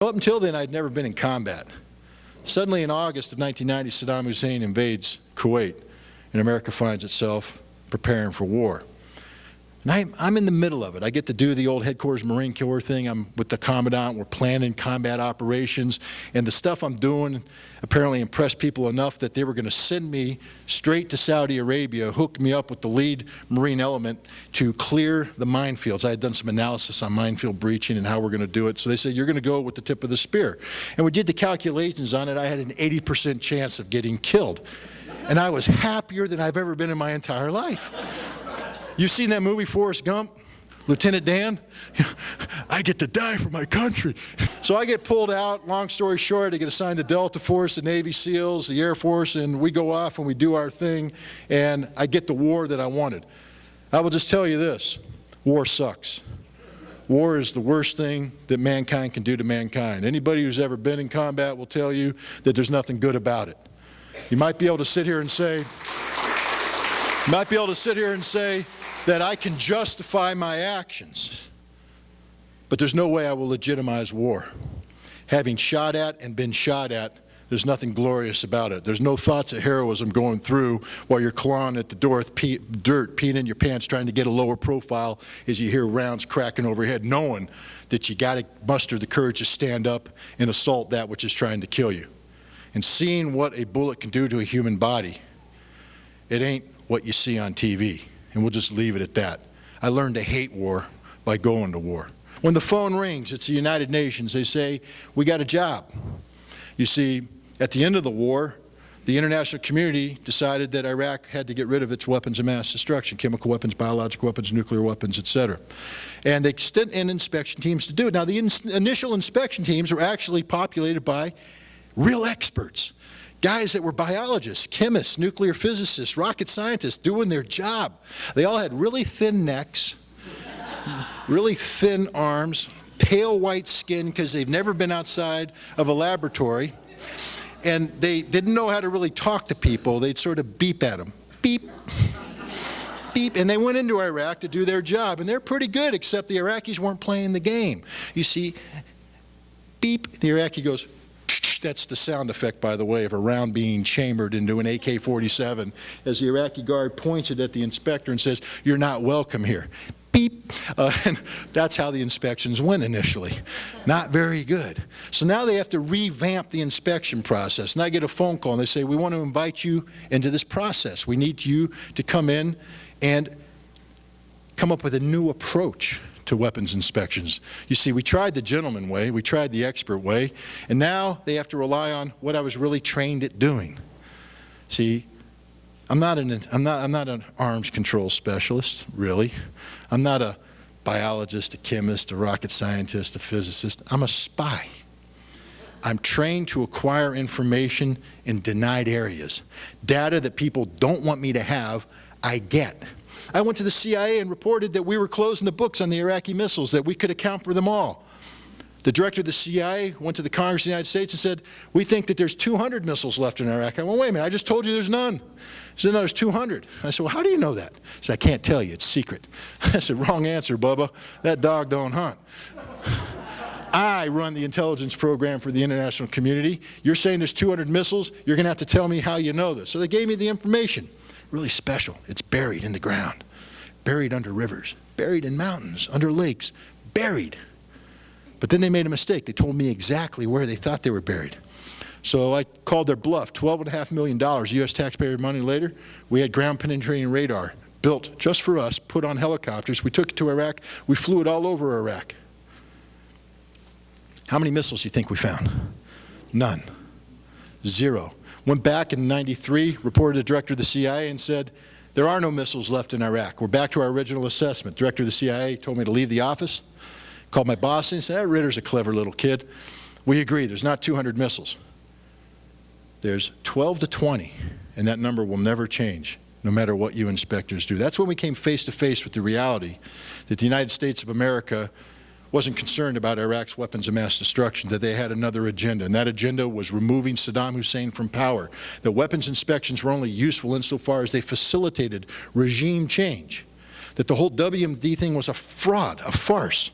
Well, up until then, I'd never been in combat. Suddenly, in August of 1990, Saddam Hussein invades Kuwait, and America finds itself preparing for war. And I'm in the middle of it. I get to do the old headquarters Marine Corps thing. I'm with the Commandant. We're planning combat operations. And the stuff I'm doing apparently impressed people enough that they were going to send me straight to Saudi Arabia, hook me up with the lead Marine element to clear the minefields. I had done some analysis on minefield breaching and how we're going to do it. So they said, you're going to go with the tip of the spear. And we did the calculations on it. I had an 80% chance of getting killed. And I was happier than I've ever been in my entire life. You've seen that movie, Forrest Gump? Lieutenant Dan? I get to die for my country. So I get pulled out, long story short, I get assigned to Delta Force, the Navy SEALs, the Air Force, and we go off and we do our thing, and I get the war that I wanted. I will just tell you this, war sucks. War is the worst thing that mankind can do to mankind. Anybody who's ever been in combat will tell you that there's nothing good about it. You might be able to sit here and say, that I can justify my actions, but there's no way I will legitimize war. Having shot at and been shot at, there's nothing glorious about it. There's no thoughts of heroism going through while you're clawing at the dirt, peeing in your pants, trying to get a lower profile as you hear rounds cracking overhead, knowing that you got to muster the courage to stand up and assault that which is trying to kill you. And seeing what a bullet can do to a human body, it ain't what you see on TV. And we'll just leave it at that. I learned to hate war by going to war. When the phone rings, it's the United Nations. They say, we got a job. You see, at the end of the war, the international community decided that Iraq had to get rid of its weapons of mass destruction, chemical weapons, biological weapons, nuclear weapons, etc. And they sent in inspection teams to do it. Now, the initial inspection teams were actually populated by real experts. Guys that were biologists, chemists, nuclear physicists, rocket scientists doing their job. They all had really thin necks, really thin arms, pale white skin because they've never been outside of a laboratory. And they didn't know how to really talk to people. They'd sort of beep at them. Beep, beep. And they went into Iraq to do their job. And they're pretty good, except the Iraqis weren't playing the game. You see, beep, the Iraqi goes, that's the sound effect, by the way, of a round being chambered into an AK-47 as the Iraqi guard points it at the inspector and says, you're not welcome here. Beep. And that's how the inspections went initially. Not very good. So now they have to revamp the inspection process. And I get a phone call and they say, we want to invite you into this process. We need you to come in and come up with a new approach to weapons inspections. You see, we tried the gentleman way, we tried the expert way, and now they have to rely on what I was really trained at doing. See, I'm not an arms control specialist, really. I'm not a biologist, a chemist, a rocket scientist, a physicist. I'm a spy. I'm trained to acquire information in denied areas. Data that people don't want me to have, I get. I went to the CIA and reported that we were closing the books on the Iraqi missiles, that we could account for them all. The director of the CIA went to the Congress of the United States and said, we think that there's 200 missiles left in Iraq. I went, wait a minute, I just told you there's none. He said, no, there's 200. I said, well, how do you know that? He said, I can't tell you, it's secret. I said, wrong answer, Bubba. That dog don't hunt. I run the intelligence program for the international community. You're saying there's 200 missiles, you're going to have to tell me how you know this. So they gave me the information. Really special. It's buried in the ground, buried under rivers, buried in mountains, under lakes, buried. But then they made a mistake. They told me exactly where they thought they were buried. So I called their bluff. $12.5 million U.S. taxpayer money later, we had ground penetrating radar built just for us, put on helicopters. We took it to Iraq. We flew it all over Iraq. How many missiles do you think we found? None. Zero. Went back in '93, reported to the director of the CIA and said, there are no missiles left in Iraq. We're back to our original assessment. Director of the CIA told me to leave the office. Called my boss and said, Ritter's a clever little kid. We agree, there's not 200 missiles. There's 12 to 20, and that number will never change, no matter what you inspectors do. That's when we came face to face with the reality that the United States of America wasn't concerned about Iraq's weapons of mass destruction, that they had another agenda, and that agenda was removing Saddam Hussein from power. The weapons inspections were only useful insofar as they facilitated regime change, that the whole WMD thing was a fraud, a farce.